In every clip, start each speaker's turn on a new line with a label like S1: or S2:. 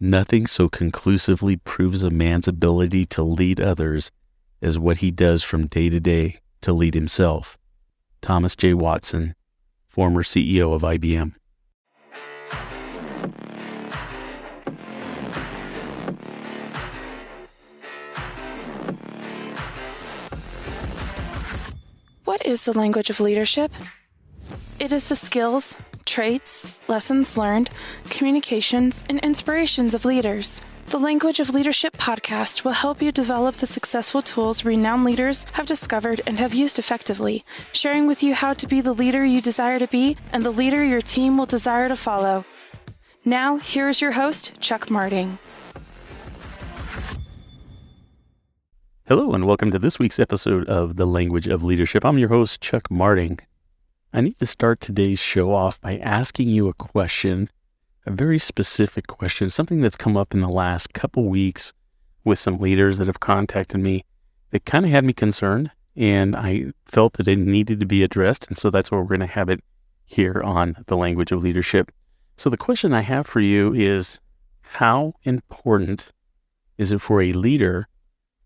S1: Nothing so conclusively proves a man's ability to lead others as what he does from day to day to lead himself. Thomas J. Watson, former CEO of IBM.
S2: What is the language of leadership? It is the skills, traits, lessons learned, communications, and inspirations of leaders. The Language of Leadership podcast will help you develop the successful tools renowned leaders have discovered and have used effectively, sharing with you how to be the leader you desire to be and the leader your team will desire to follow. Now, here's your host, Chuck Marting.
S1: Hello, and welcome to this week's episode of The Language of Leadership. I'm your host, Chuck Marting. I need to start today's show off by asking you a question, a very specific question, something that's come up in the last couple weeks with some leaders that have contacted me that kind of had me concerned, and I felt that it needed to be addressed, and so that's why we're going to have it here on The Language of Leadership. So the question I have for you is, how important is it for a leader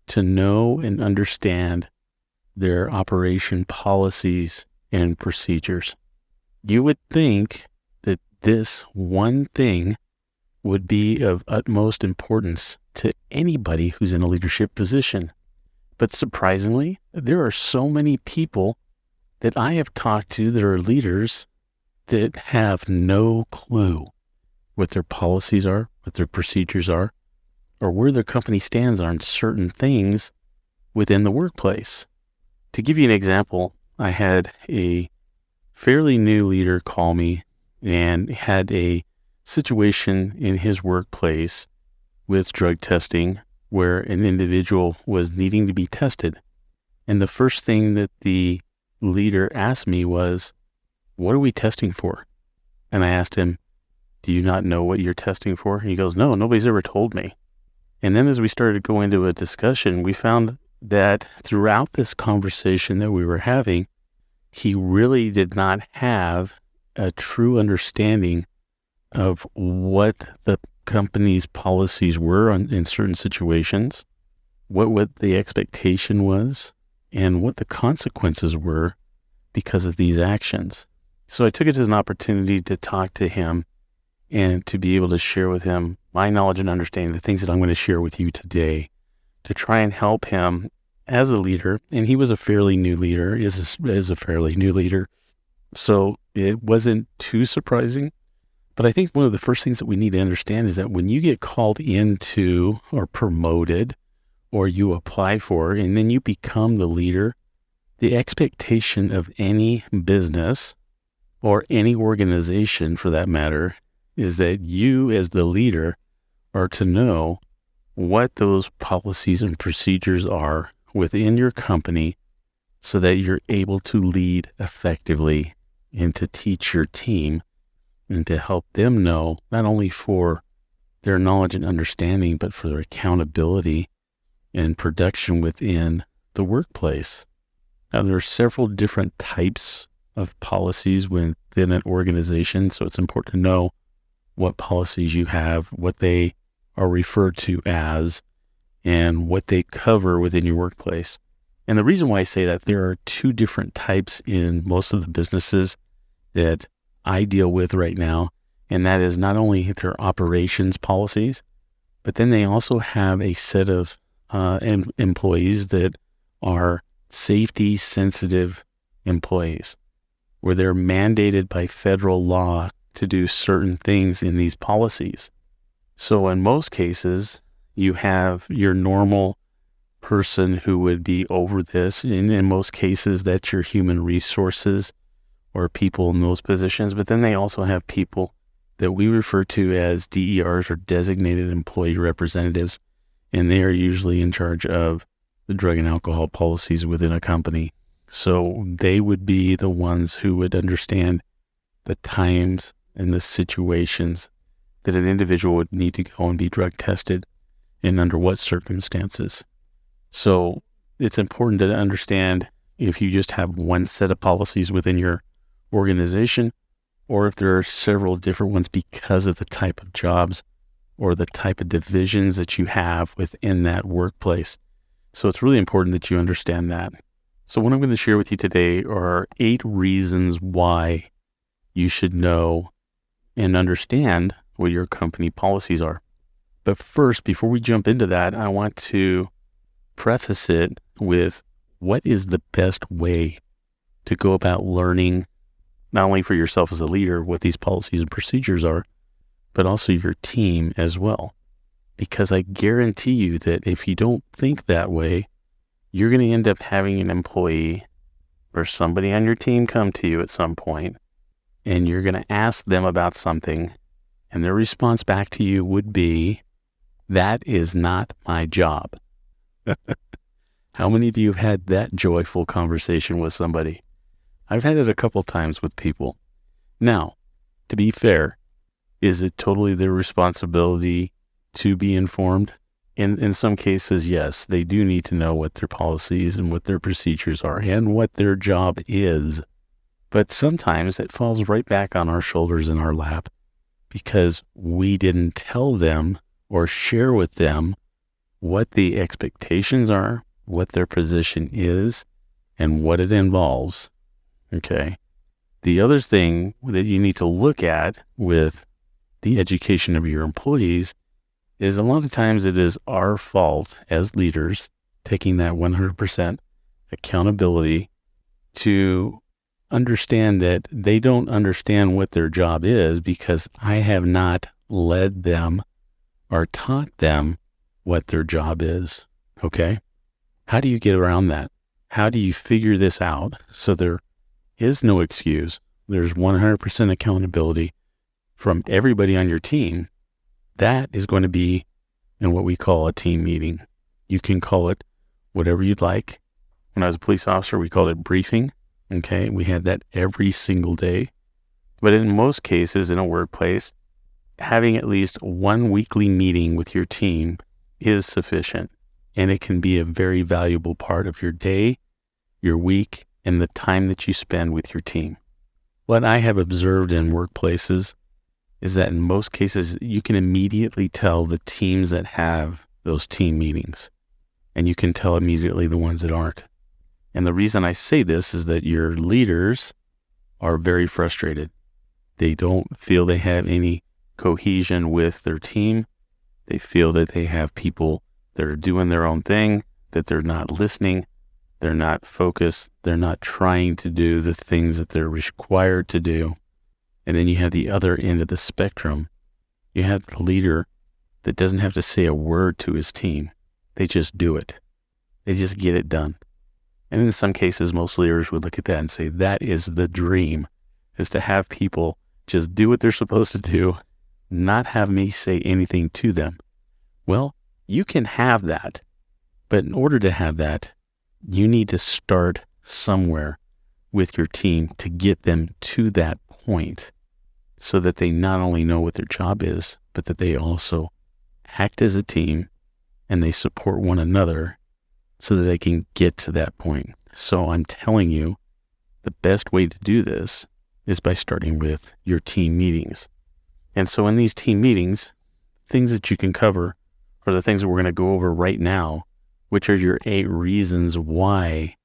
S1: to know and understand their operation policies and procedures? You would think that this one thing would be of utmost importance to anybody who's in a leadership position. But surprisingly, there are so many people that I have talked to that are leaders that have no clue what their policies are, what their procedures are, or where their company stands on certain things within the workplace. To give you an example, I had a fairly new leader call me and had a situation in his workplace with drug testing where an individual was needing to be tested. And the first thing that the leader asked me was, "What are we testing for?" And I asked him, "Do you not know what you're testing for?" And he goes, "No, nobody's ever told me." And then as we started to go into a discussion, we found that throughout this conversation that we were having, he really did not have a true understanding of what the company's policies were in certain situations, what the expectation was, and what the consequences were because of these actions. So I took it as an opportunity to talk to him and to be able to share with him my knowledge and understanding, the things that I'm going to share with you today, to try and help him as a leader. And he was a fairly new leader, is a fairly new leader. So it wasn't too surprising. But I think one of the first things that we need to understand is that when you get called into or promoted, or you apply for, and then you become the leader, the expectation of any business or any organization for that matter is that you as the leader are to know what those policies and procedures are within your company so that you're able to lead effectively and to teach your team and to help them know not only for their knowledge and understanding, but for their accountability and production within the workplace. Now, there are several different types of policies within an organization, so it's important to know what policies you have, what they are referred to as, and what they cover within your workplace. And the reason why I say that, there are two different types in most of the businesses that I deal with right now, and that is not only their operations policies, but then they also have a set of employees that are safety sensitive employees, where they're mandated by federal law to do certain things in these policies. So in most cases, you have your normal person who would be over this. And in most cases, that's your human resources or people in those positions. But then they also have people that we refer to as DERs, or designated employee representatives. And they are usually in charge of the drug and alcohol policies within a company. So they would be the ones who would understand the times and the situations that an individual would need to go and be drug tested and under what circumstances. So it's important to understand if you just have one set of policies within your organization, or if there are several different ones because of the type of jobs or the type of divisions that you have within that workplace. So it's really important that you understand that. So what I'm going to share with you today are 8 reasons why you should know and understand what your company policies are. But first, before we jump into that, I want to preface it with what is the best way to go about learning, not only for yourself as a leader, what these policies and procedures are, but also your team as well. Because I guarantee you that if you don't think that way, you're going to end up having an employee or somebody on your team come to you at some point, and you're going to ask them about something, and their response back to you would be, "That is not my job." How many of you have had that joyful conversation with somebody? I've had it a couple times with people. Now, to be fair, is it totally their responsibility to be informed? In some cases, yes, they do need to know what their policies and what their procedures are and what their job is. But sometimes it falls right back on our shoulders in our lap because we didn't tell them or share with them what the expectations are, what their position is, and what it involves. Okay. The other thing that you need to look at with the education of your employees is a lot of times it is our fault as leaders taking that 100% accountability to understand that they don't understand what their job is because I have not led them or taught them what their job is. Okay? How do you get around that? How do you figure this out so there is no excuse? There's 100% accountability from everybody on your team. That is going to be in what we call a team meeting. You can call it whatever you'd like. When I was a police officer, we called it briefing. Okay, we had that every single day. But in most cases in a workplace, having at least one weekly meeting with your team is sufficient. And it can be a very valuable part of your day, your week, and the time that you spend with your team. What I have observed in workplaces is that in most cases, you can immediately tell the teams that have those team meetings, and you can tell immediately the ones that aren't. And the reason I say this is that your leaders are very frustrated. They don't feel they have any cohesion with their team. They feel that they have people that are doing their own thing, that they're not listening, they're not focused, they're not trying to do the things that they're required to do. And then you have the other end of the spectrum. You have the leader that doesn't have to say a word to his team. They just do it. They just get it done. And in some cases, most leaders would look at that and say, that is the dream, is to have people just do what they're supposed to do, not have me say anything to them. Well, you can have that, but in order to have that, you need to start somewhere with your team to get them to that point so that they not only know what their job is, but that they also act as a team and they support one another so that they can get to that point. So I'm telling you, the best way to do this is by starting with your team meetings. And so in these team meetings, things that you can cover are the things that we're going to go over right now, which are your 8 reasons why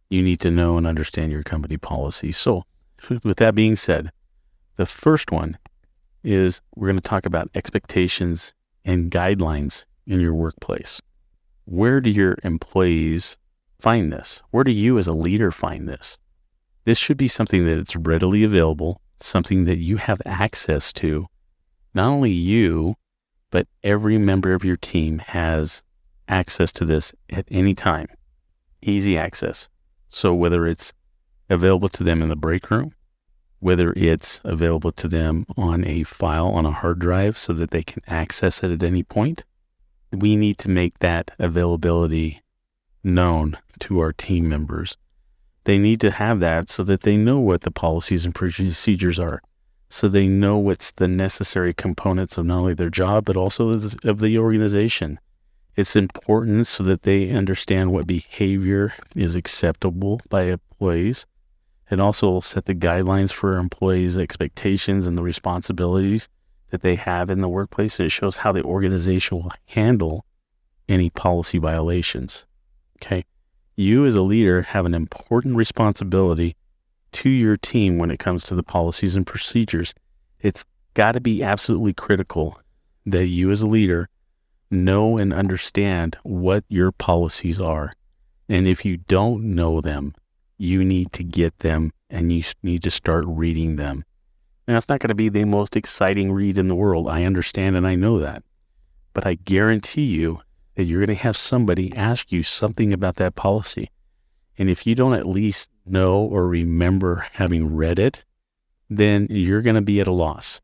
S1: you need to know and understand your company policy. So with that being said, the first one is we're going to talk about expectations and guidelines in your workplace. Where do your employees find this? Where do you as a leader find this? This should be something that it's readily available, something that you have access to. Not only you, but every member of your team has access to this at any time. Easy access. So whether it's available to them in the break room, whether it's available to them on a file on a hard drive so that they can access it at any point, we need to make that availability known to our team members. They need to have that so that they know what the policies and procedures are, so they know what's the necessary components of not only their job, but also of the organization. It's important so that they understand what behavior is acceptable by employees. It also will set the guidelines for employees' expectations and the responsibilities that they have in the workplace, and it shows how the organization will handle any policy violations. Okay. You as a leader have an important responsibility to your team when it comes to the policies and procedures. It's got to be absolutely critical that you as a leader know and understand what your policies are. And if you don't know them, you need to get them and you need to start reading them. Now, it's not going to be the most exciting read in the world. I understand and I know that. But I guarantee you that you're going to have somebody ask you something about that policy. And if you don't at least know or remember having read it, then you're going to be at a loss.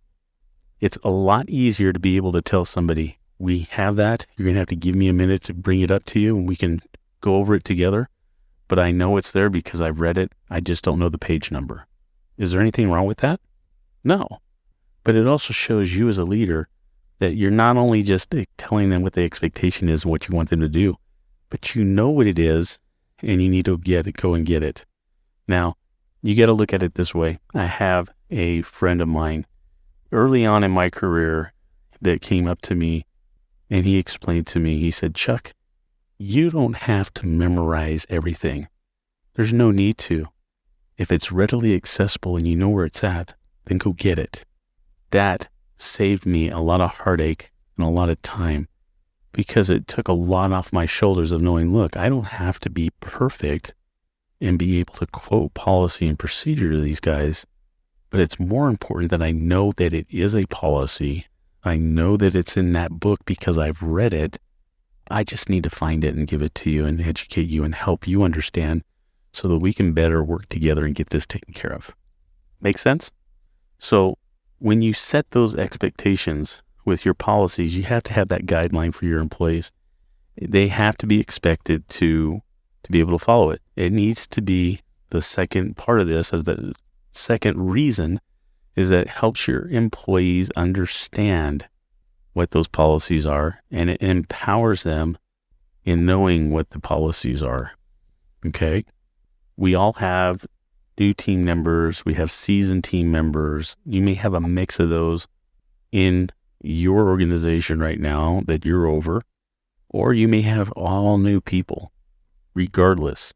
S1: It's a lot easier to be able to tell somebody, we have that. You're going to have to give me a minute to bring it up to you and we can go over it together. But I know it's there because I've read it. I just don't know the page number. Is there anything wrong with that? No. But it also shows you as a leader that you're not only just telling them what the expectation is and what you want them to do, but you know what it is and you need to go and get it. Now, you got to look at it this way. I have a friend of mine early on in my career that came up to me and he explained to me, he said, Chuck, you don't have to memorize everything. There's no need to. If it's readily accessible and you know where it's at, then go get it. That saved me a lot of heartache and a lot of time because it took a lot off my shoulders of knowing, look, I don't have to be perfect and be able to quote policy and procedure to these guys, but it's more important that I know that it is a policy. I know that it's in that book because I've read it. I just need to find it and give it to you and educate you and help you understand so that we can better work together and get this taken care of. Make sense? So when you set those expectations with your policies, you have to have that guideline for your employees. They have to be expected to be able to follow it. It needs to be the second part of this, or the second reason is that it helps your employees understand what those policies are, and it empowers them in knowing what the policies are. Okay? We all have new team members. We have seasoned team members. You may have a mix of those in your organization right now that you're over, or you may have all new people. Regardless,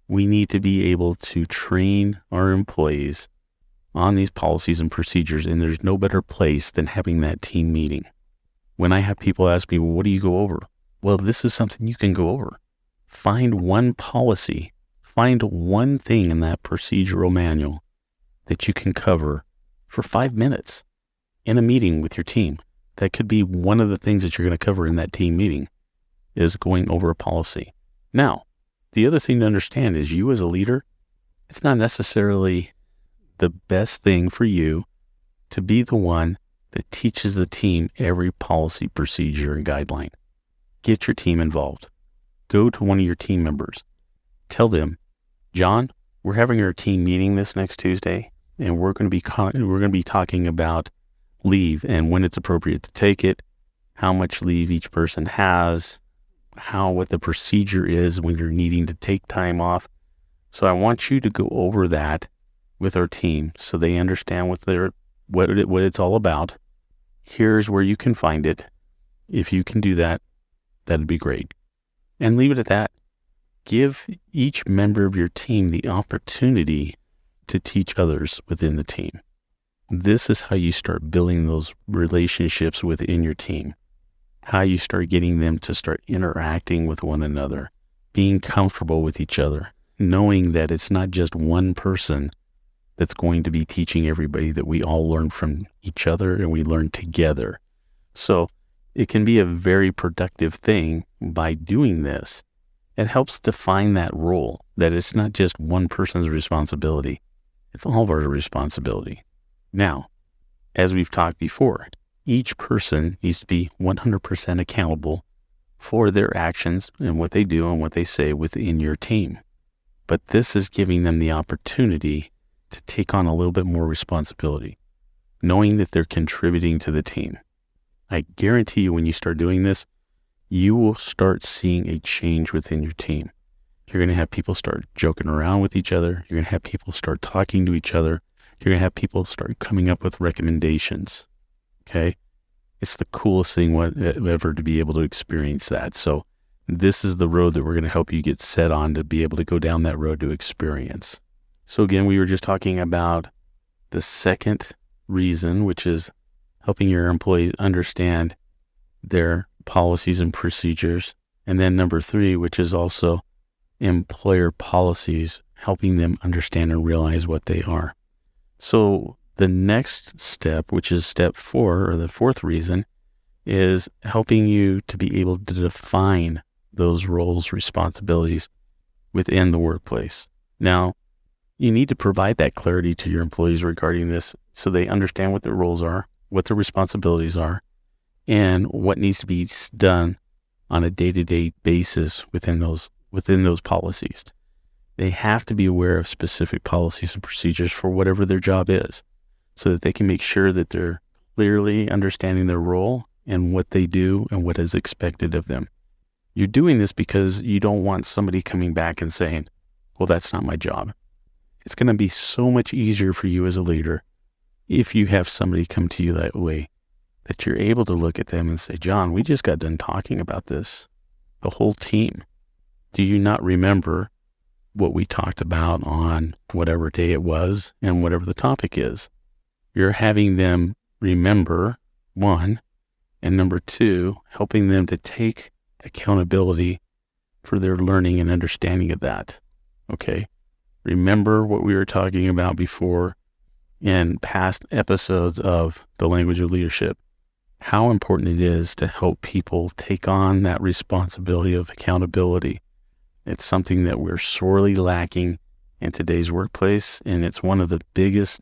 S1: we need to be able to train our employees on these policies and procedures, and there's no better place than having that team meeting. When I have people ask me, well, what do you go over? Well, this is something you can go over. Find one policy, find one thing in that procedural manual that you can cover for 5 minutes in a meeting with your team. That could be one of the things that you're going to cover in that team meeting, is going over a policy. Now, the other thing to understand is you as a leader, it's not necessarily the best thing for you to be the one that teaches the team every policy, procedure, and guideline. Get your team involved. Go to one of your team members. Tell them, John, we're having our team meeting this next Tuesday, and we're going to be talking about leave and when it's appropriate to take it, how much leave each person has, what the procedure is when you're needing to take time off. So I want you to go over that with our team so they understand what it's all about. Here's where you can find it. If you can do that, that'd be great. And leave it at that. Give each member of your team the opportunity to teach others within the team. This is how you start building those relationships within your team. How you start getting them to start interacting with one another, being comfortable with each other, knowing that it's not just one person that's going to be teaching everybody, that we all learn from each other and we learn together. So it can be a very productive thing by doing this. It helps define that role, that it's not just one person's responsibility. It's all of our responsibility. Now, as we've talked before, each person needs to be 100% accountable for their actions and what they do and what they say within your team. But this is giving them the opportunity to take on a little bit more responsibility, knowing that they're contributing to the team. I guarantee you when you start doing this, you will start seeing a change within your team. You're going to have people start joking around with each other. You're going to have people start talking to each other. You're going to have people start coming up with recommendations. Okay. It's the coolest thing ever to be able to experience that. So this is the road that we're going to help you get set on to be able to go down that road to experience. So again, we were just talking about the second reason, which is helping your employees understand their policies and procedures. And then number 3, which is also employer policies, helping them understand and realize what they are. So the next step, which is step 4, or the 4th reason, is helping you to be able to define those roles, responsibilities within the workplace. Now, you need to provide that clarity to your employees regarding this so they understand what their roles are, what their responsibilities are, and what needs to be done on a day-to-day basis within those policies. They have to be aware of specific policies and procedures for whatever their job is so that they can make sure that they're clearly understanding their role and what they do and what is expected of them. You're doing this because you don't want somebody coming back and saying, well, that's not my job. It's going to be so much easier for you as a leader if you have somebody come to you that way, that you're able to look at them and say, John, we just got done talking about this, the whole team. Do you not remember what we talked about on whatever day it was and whatever the topic is? You're having them remember, 1, and number 2, helping them to take accountability for their learning and understanding of that. Okay. Remember what we were talking about before in past episodes of the language of leadership, how important it is to help people take on that responsibility of accountability. It's something that we're sorely lacking in today's workplace, and it's one of the biggest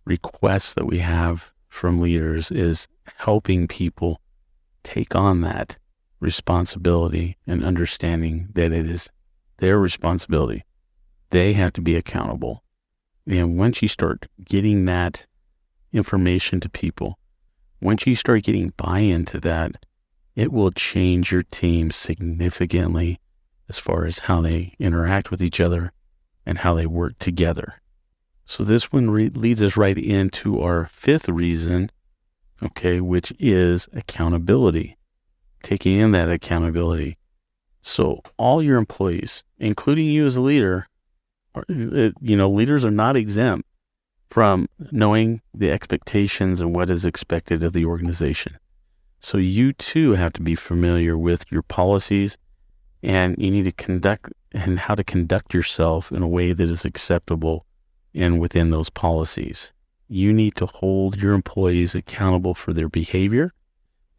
S1: requests that we have from leaders is helping people take on that responsibility and understanding that it is their responsibility. They have to be accountable. And once you start getting that information to people, once you start getting buy-in to that, it will change your team significantly as far as how they interact with each other and how they work together. So this one leads us right into our 5th reason, okay, which is accountability, taking in that accountability. So all your employees, including you as a leader, leaders are not exempt from knowing the expectations and what is expected of the organization. So you too have to be familiar with your policies, and you need to conduct and how to conduct yourself in a way that is acceptable and within those policies. You need to hold your employees accountable for their behavior,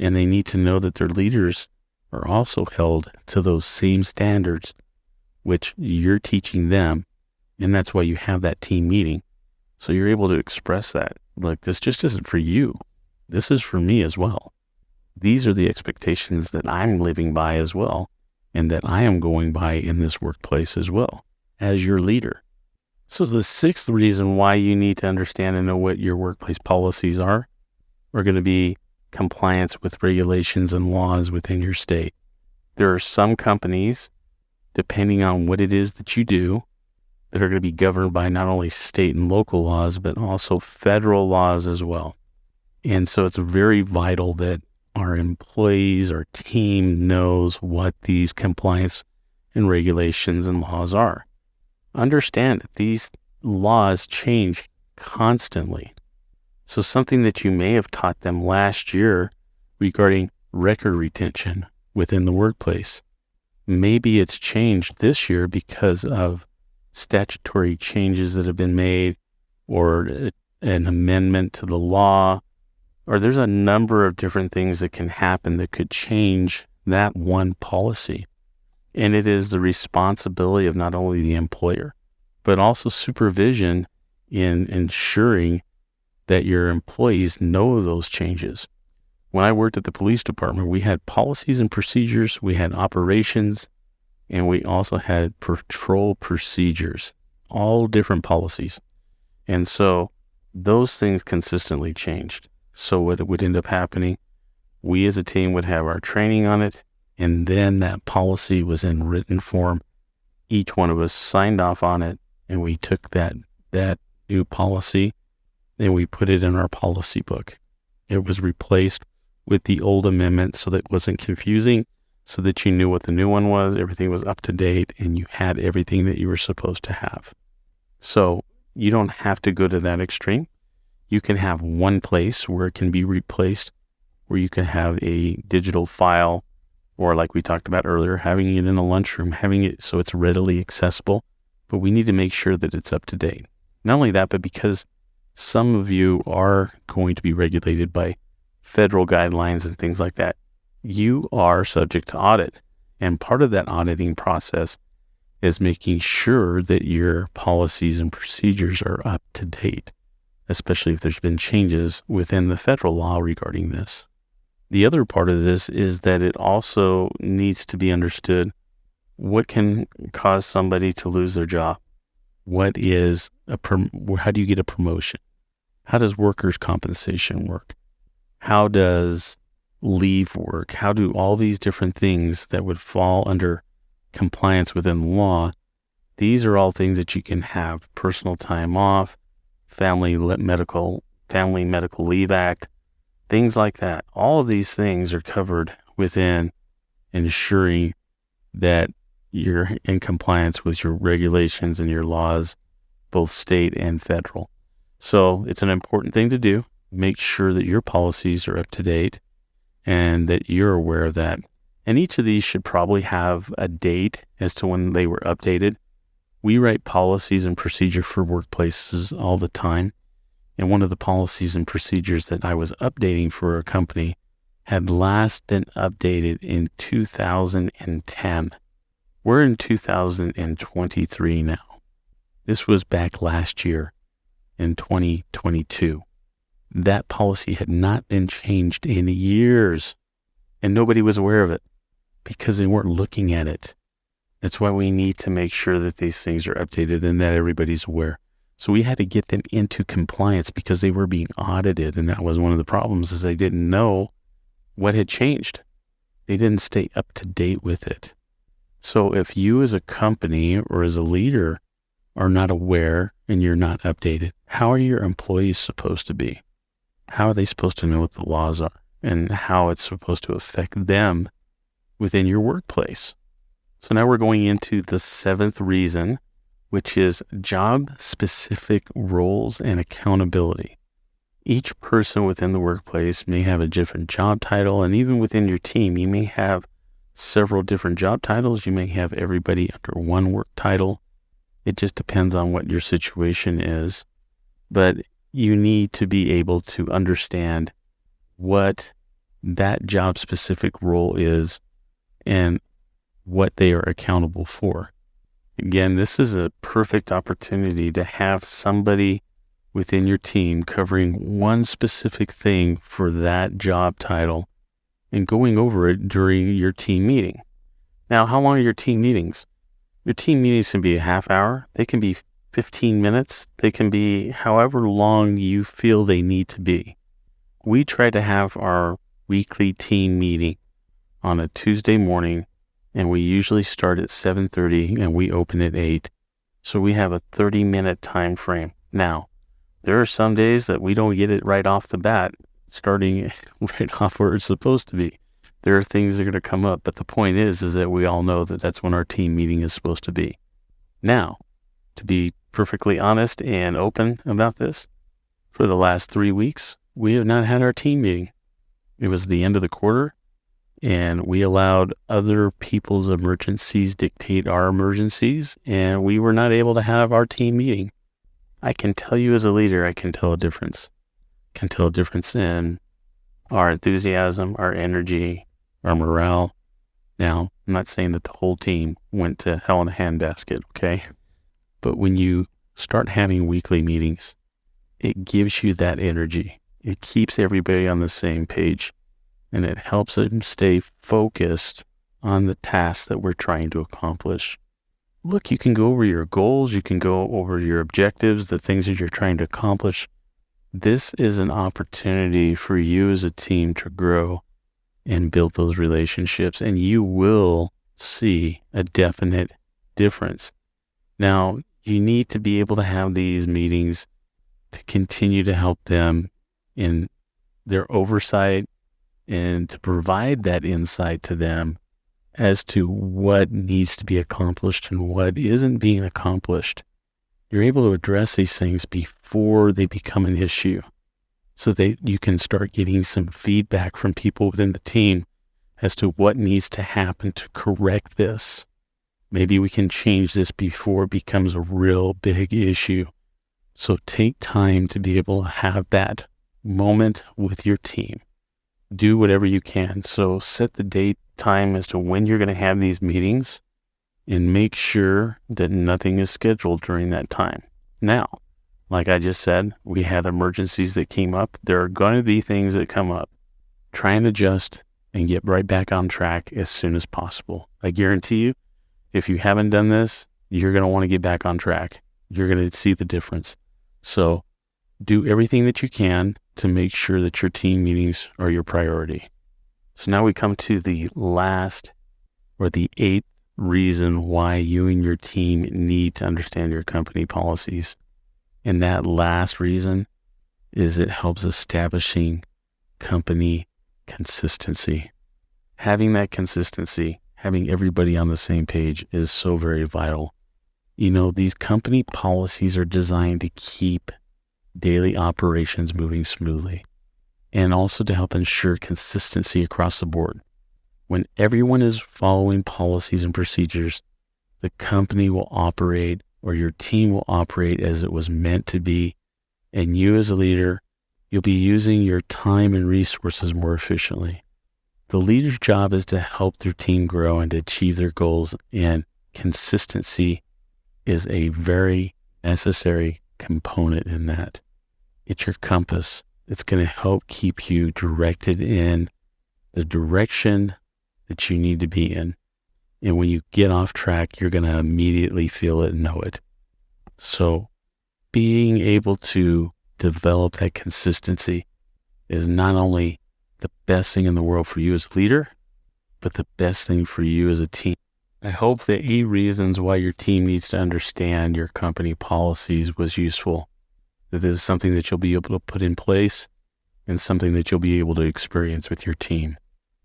S1: and they need to know that their leaders are also held to those same standards which you're teaching them. And that's why you have that team meeting. So you're able to express that. Like, this just isn't for you. This is for me as well. These are the expectations that I'm living by as well, and that I am going by in this workplace as well, as your leader. So the 6th reason why you need to understand and know what your workplace policies are going to be compliance with regulations and laws within your state. There are some companies, depending on what it is that you do, that are going to be governed by not only state and local laws, but also federal laws as well. And so it's very vital that our employees, our team knows what these compliance and regulations and laws are. Understand that these laws change constantly. So something that you may have taught them last year regarding record retention within the workplace, maybe it's changed this year because of statutory changes that have been made, or an amendment to the law, or there's a number of different things that can happen that could change that one policy. And it is the responsibility of not only the employer, but also supervision in ensuring that your employees know those changes. When I worked at the police department, we had policies and procedures, we had operations, and we also had patrol procedures, all different policies. And so those things consistently changed. So what would end up happening, we as a team would have our training on it, and then that policy was in written form. Each one of us signed off on it, and we took that new policy and we put it in our policy book. It was replaced with the old amendment so that it wasn't confusing, so that you knew what the new one was, everything was up to date, and you had everything that you were supposed to have. So you don't have to go to that extreme. You can have one place where it can be replaced, where you can have a digital file, or like we talked about earlier, having it in a lunchroom, having it so it's readily accessible. But we need to make sure that it's up to date. Not only that, but because some of you are going to be regulated by federal guidelines and things like that, you are subject to audit. And part of that auditing process is making sure that your policies and procedures are up to date, especially if there's been changes within the federal law regarding this. The other part of this is that it also needs to be understood what can cause somebody to lose their job. How do you get a promotion? How does workers' compensation work? How does leave work? How do all these different things that would fall under compliance within the law? These are all things that you can have: personal time off, Family Medical Leave Act, things like that. All of these things are covered within ensuring that you're in compliance with your regulations and your laws, both state and federal. So it's an important thing to do. Make sure that your policies are up to date and that you're aware of that. And each of these should probably have a date as to when they were updated. We write policies and procedure for workplaces all the time. And one of the policies and procedures that I was updating for a company had last been updated in 2010. We're in 2023 now. This was back last year in 2022. That policy had not been changed in years, and nobody was aware of it because they weren't looking at it. That's why we need to make sure that these things are updated and that everybody's aware. So we had to get them into compliance because they were being audited, and that was one of the problems, is they didn't know what had changed. They didn't stay up to date with it. So if you as a company or as a leader are not aware and you're not updated, how are your employees supposed to be? How are they supposed to know what the laws are and how it's supposed to affect them within your workplace? So now we're going into the 7th reason, which is job-specific roles and accountability. Each person within the workplace may have a different job title, and even within your team, you may have several different job titles. You may have everybody under one work title. It just depends on what your situation is. But you need to be able to understand what that job-specific role is and what they are accountable for. Again, this is a perfect opportunity to have somebody within your team covering one specific thing for that job title and going over it during your team meeting. Now, how long are your team meetings? Your team meetings can be a half hour. They can be 15 minutes. They can be however long you feel they need to be. We try to have our weekly team meeting on a Tuesday morning, and we usually start at 7:30 and we open at 8. So we have a 30-minute time frame. Now, there are some days that we don't get it right off the bat, starting right off where it's supposed to be. There are things that are going to come up, but the point is that we all know that that's when our team meeting is supposed to be. Now, to be perfectly honest and open about this, for the last 3 weeks, we have not had our team meeting. It was the end of the quarter, and we allowed other people's emergencies dictate our emergencies, and we were not able to have our team meeting. I can tell you as a leader, I can tell a difference. I can tell a difference in our enthusiasm, our energy, our morale. Now, I'm not saying that the whole team went to hell in a handbasket, okay? But when you start having weekly meetings, it gives you that energy. It keeps everybody on the same page, and it helps them stay focused on the tasks that we're trying to accomplish. Look, you can go over your goals, you can go over your objectives, the things that you're trying to accomplish. This is an opportunity for you as a team to grow and build those relationships, and you will see a definite difference. Now, you need to be able to have these meetings to continue to help them in their oversight and to provide that insight to them as to what needs to be accomplished and what isn't being accomplished. You're able to address these things before they become an issue so that you can start getting some feedback from people within the team as to what needs to happen to correct this. Maybe we can change this before it becomes a real big issue. So take time to be able to have that moment with your team. Do whatever you can. So set the date, time as to when you're going to have these meetings and make sure that nothing is scheduled during that time. Now, like I just said, we had emergencies that came up. There are going to be things that come up. Try and adjust and get right back on track as soon as possible. I guarantee you, if you haven't done this, you're going to want to get back on track. You're going to see the difference. So do everything that you can to make sure that your team meetings are your priority. So now we come to the last or the 8th reason why you and your team need to understand your company policies. And that last reason is it helps establishing company consistency. Having that consistency, having everybody on the same page is so very vital. You know, these company policies are designed to keep daily operations moving smoothly and also to help ensure consistency across the board. When everyone is following policies and procedures, the company will operate or your team will operate as it was meant to be. And you as a leader, you'll be using your time and resources more efficiently. The leader's job is to help their team grow and to achieve their goals, and consistency is a very necessary component in that. It's your compass. It's going to help keep you directed in the direction that you need to be in. And when you get off track, you're going to immediately feel it and know it. So being able to develop that consistency is not only the best thing in the world for you as a leader, but the best thing for you as a team. I hope the 8 reasons why your team needs to understand your company policies was useful. That this is something that you'll be able to put in place and something that you'll be able to experience with your team.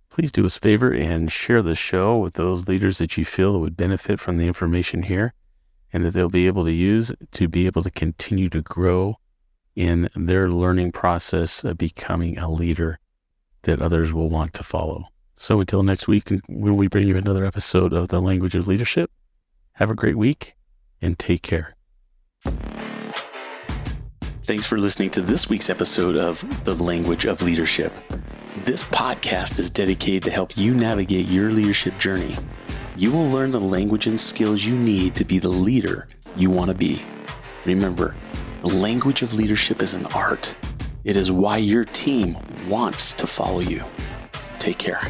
S1: Please do us a favor and share the show with those leaders that you feel that would benefit from the information here and that they'll be able to use to be able to continue to grow in their learning process of becoming a leader that others will want to follow. So until next week, when we bring you another episode of The Language of Leadership, have a great week and take care. Thanks for listening to this week's episode of The Language of Leadership. This podcast is dedicated to help you navigate your leadership journey. You will learn the language and skills you need to be the leader you want to be. Remember, the language of leadership is an art. It is why your team wants to follow you. Take care.